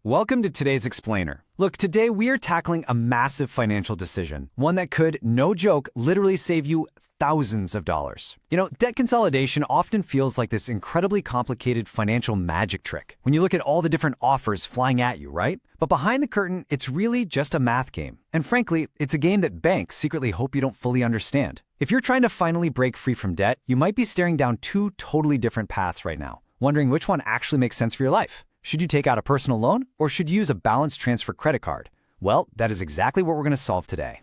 Welcome to today's Explainer. Look, today we are tackling a massive financial decision, one that could, no joke, literally save you thousands of dollars. Debt consolidation often feels like this incredibly complicated financial magic trick when you look at all the different offers flying at you, right? But behind the curtain, it's really just a math game. And frankly, it's a game that banks secretly hope you don't fully understand. If you're trying to finally break free from debt, you might be staring down two totally different paths right now, wondering which one actually makes sense for your life. Should you take out a personal loan or should you use a balance transfer credit card? Well, that is exactly what we're going to solve today.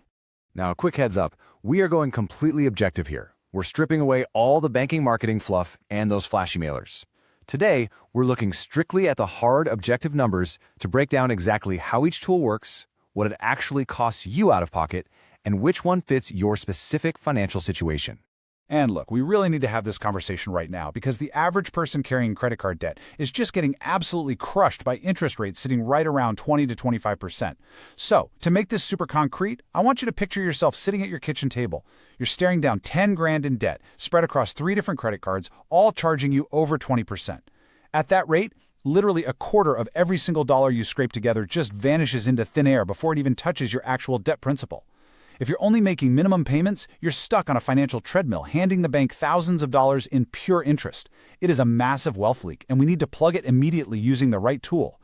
Now, a quick heads up, we are going completely objective here. We're stripping away all the banking marketing fluff and those flashy mailers. Today, we're looking strictly at the hard, objective numbers to break down exactly how each tool works, what it actually costs you out of pocket, and which one fits your specific financial situation. And look, we really need to have this conversation right now because the average person carrying credit card debt is just getting absolutely crushed by interest rates sitting right around 20 to 25%. So, to make this super concrete, I want you to picture yourself sitting at your kitchen table. You're staring down 10 grand in debt, spread across 3 different credit cards, all charging you over 20%. At that rate, literally a quarter of every single dollar you scrape together just vanishes into thin air before it even touches your actual debt principal. If you're only making minimum payments, you're stuck on a financial treadmill, handing the bank thousands of dollars in pure interest. It is a massive wealth leak, and we need to plug it immediately using the right tool.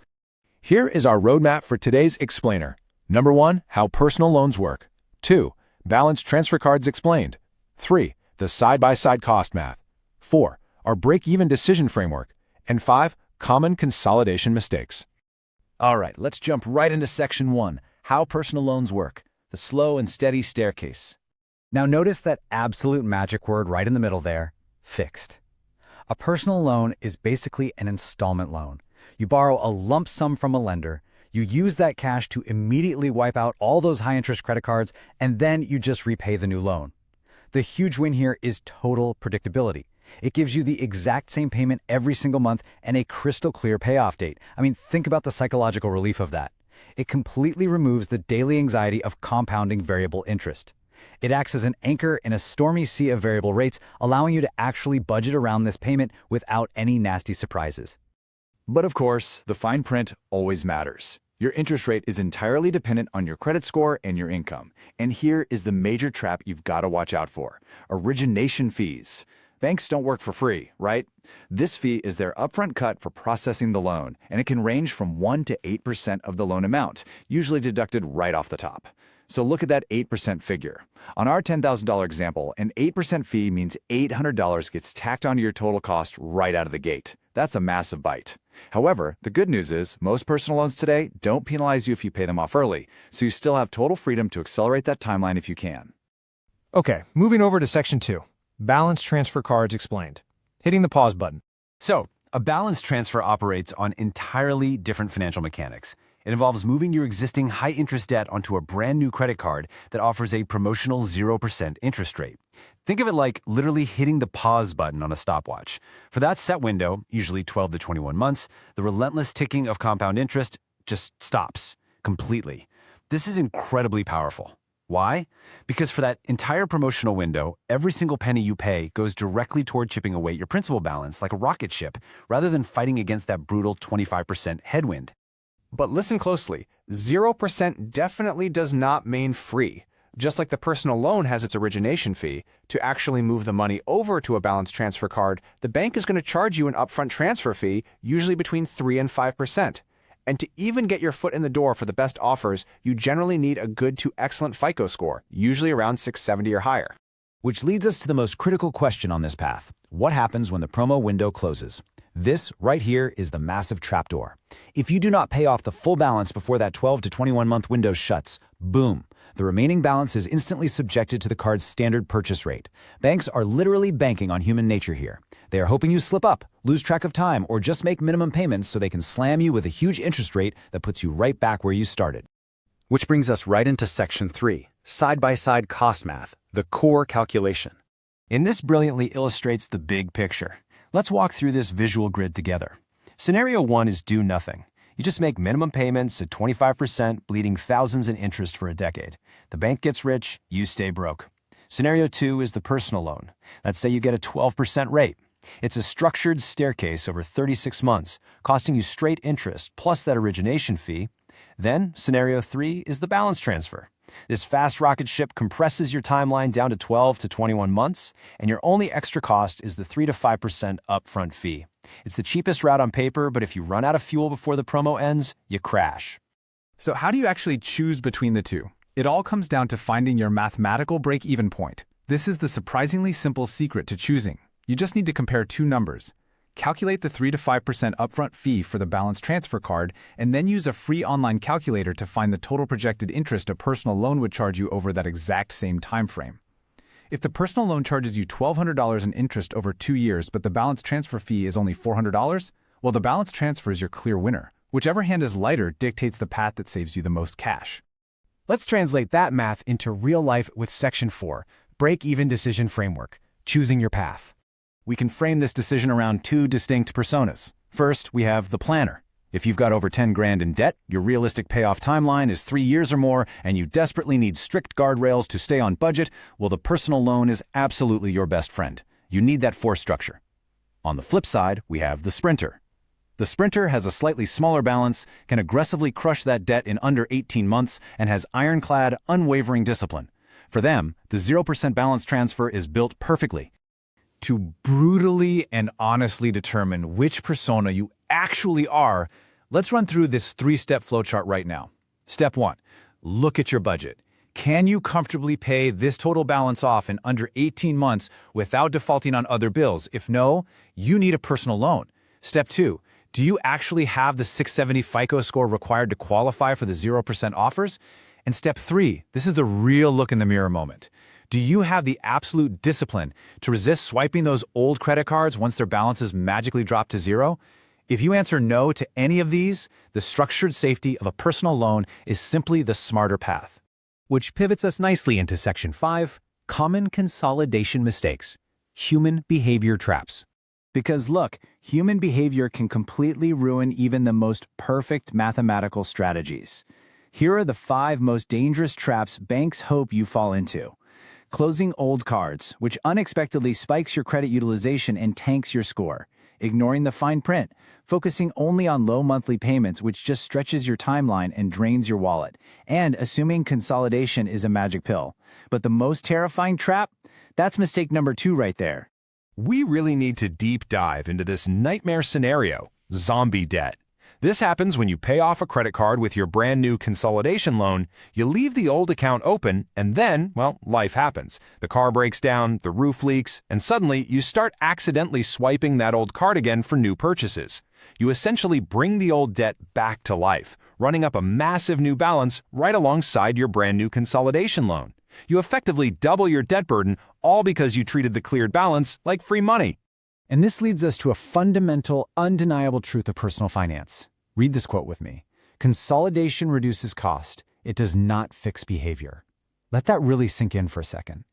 Here is our roadmap for today's Explainer. Number 1, how personal loans work. 2, balance transfer cards explained. 3, the side-by-side cost math. 4, our break-even decision framework. And 5, common consolidation mistakes. All right, let's jump right into section 1, how personal loans work. The slow and steady staircase. Now notice that absolute magic word right in the middle there, fixed. A personal loan is basically an installment loan. You borrow a lump sum from a lender, you use that cash to immediately wipe out all those high-interest credit cards, and then you just repay the new loan. The huge win here is total predictability. It gives you the exact same payment every single month and a crystal clear payoff date. Think about the psychological relief of that. It completely removes the daily anxiety of compounding variable interest. It acts as an anchor in a stormy sea of variable rates, allowing you to actually budget around this payment without any nasty surprises. But of course, the fine print always matters. Your interest rate is entirely dependent on your credit score and your income. And here is the major trap you've got to watch out for: origination fees. Banks don't work for free, right? This fee is their upfront cut for processing the loan, and it can range from 1 to 8% of the loan amount, usually deducted right off the top. So look at that 8% figure. On our $10,000 example, an 8% fee means $800 gets tacked onto your total cost right out of the gate. That's a massive bite. However, the good news is most personal loans today don't penalize you if you pay them off early, so you still have total freedom to accelerate that timeline if you can. Okay, moving over to section 2. Balance transfer cards explained. Hitting the pause button. So, a balance transfer operates on entirely different financial mechanics. It involves moving your existing high-interest debt onto a brand new credit card that offers a promotional 0% interest rate. Think of it like literally hitting the pause button on a stopwatch. For that set window, usually 12 to 21 months, the relentless ticking of compound interest just stops completely. This is incredibly powerful. Why? Because for that entire promotional window, every single penny you pay goes directly toward chipping away your principal balance like a rocket ship, rather than fighting against that brutal 25% headwind. But listen closely, 0% definitely does not mean free. Just like the personal loan has its origination fee, to actually move the money over to a balance transfer card, the bank is going to charge you an upfront transfer fee, usually between 3 and 5%. And to even get your foot in the door for the best offers, you generally need a good to excellent FICO score, usually around 670 or higher. Which leads us to the most critical question on this path. What happens when the promo window closes? This right here is the massive trapdoor. If you do not pay off the full balance before that 12 to 21-month window shuts, boom, the remaining balance is instantly subjected to the card's standard purchase rate. Banks are literally banking on human nature here. They are hoping you slip up, lose track of time, or just make minimum payments so they can slam you with a huge interest rate that puts you right back where you started. Which brings us right into section 3, side-by-side cost math, the core calculation. And this brilliantly illustrates the big picture. Let's walk through this visual grid together. Scenario 1 is do nothing. You just make minimum payments at 25%, bleeding thousands in interest for a decade. The bank gets rich, you stay broke. Scenario 2 is the personal loan. Let's say you get a 12% rate. It's a structured staircase over 36 months, costing you straight interest plus that origination fee. Then, scenario 3 is the balance transfer. This fast rocket ship compresses your timeline down to 12 to 21 months, and your only extra cost is the 3 to 5% upfront fee. It's the cheapest route on paper, but if you run out of fuel before the promo ends, you crash. So how do you actually choose between the two? It all comes down to finding your mathematical break-even point. This is the surprisingly simple secret to choosing. You just need to compare two numbers. Calculate the 3 to 5% upfront fee for the balance transfer card, and then use a free online calculator to find the total projected interest a personal loan would charge you over that exact same time frame. If the personal loan charges you $1,200 in interest over 2 years, but the balance transfer fee is only $400, well, the balance transfer is your clear winner. Whichever hand is lighter dictates the path that saves you the most cash. Let's translate that math into real life with Section 4, Break-Even Decision Framework, choosing your path. We can frame this decision around two distinct personas. First, we have the planner. If you've got over 10 grand in debt, your realistic payoff timeline is 3 years or more, and you desperately need strict guardrails to stay on budget, well, the personal loan is absolutely your best friend. You need that force structure. On the flip side, we have the sprinter. The sprinter has a slightly smaller balance, can aggressively crush that debt in under 18 months, and has ironclad, unwavering discipline. For them, the 0% balance transfer is built perfectly. To brutally and honestly determine which persona you actually are, let's run through this 3-step flowchart right now. Step 1, look at your budget. Can you comfortably pay this total balance off in under 18 months without defaulting on other bills? If no, you need a personal loan. Step 2, do you actually have the 670 FICO score required to qualify for the 0% offers? And step 3, this is the real look in the mirror moment. Do you have the absolute discipline to resist swiping those old credit cards once their balances magically drop to zero? If you answer no to any of these, the structured safety of a personal loan is simply the smarter path. Which pivots us nicely into Section 5, Common Consolidation Mistakes, Human Behavior Traps. Because look, human behavior can completely ruin even the most perfect mathematical strategies. Here are the 5 most dangerous traps banks hope you fall into. Closing old cards, which unexpectedly spikes your credit utilization and tanks your score. Ignoring the fine print, focusing only on low monthly payments, which just stretches your timeline and drains your wallet. And assuming consolidation is a magic pill. But the most terrifying trap? That's mistake number 2 right there. We really need to deep dive into this nightmare scenario, zombie debt. This happens when you pay off a credit card with your brand new consolidation loan, you leave the old account open, and then, well, life happens. The car breaks down, the roof leaks, and suddenly you start accidentally swiping that old card again for new purchases. You essentially bring the old debt back to life, running up a massive new balance right alongside your brand new consolidation loan. You effectively double your debt burden, all because you treated the cleared balance like free money. And this leads us to a fundamental, undeniable truth of personal finance. Read this quote with me. Consolidation reduces cost. It does not fix behavior. Let that really sink in for a second.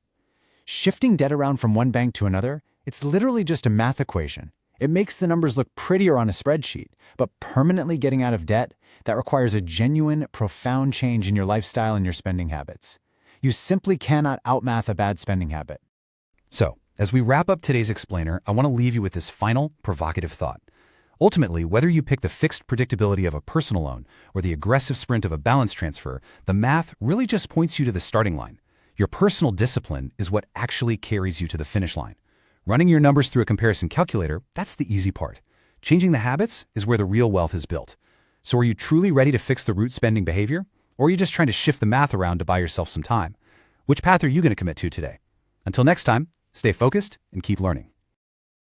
Shifting debt around from one bank to another, it's literally just a math equation. It makes the numbers look prettier on a spreadsheet, but permanently getting out of debt, that requires a genuine, profound change in your lifestyle and your spending habits. You simply cannot outmath a bad spending habit. So, as we wrap up today's explainer, I want to leave you with this final, provocative thought. Ultimately, whether you pick the fixed predictability of a personal loan or the aggressive sprint of a balance transfer, the math really just points you to the starting line. Your personal discipline is what actually carries you to the finish line. Running your numbers through a comparison calculator, that's the easy part. Changing the habits is where the real wealth is built. So are you truly ready to fix the root spending behavior? Or are you just trying to shift the math around to buy yourself some time? Which path are you going to commit to today? Until next time, stay focused and keep learning.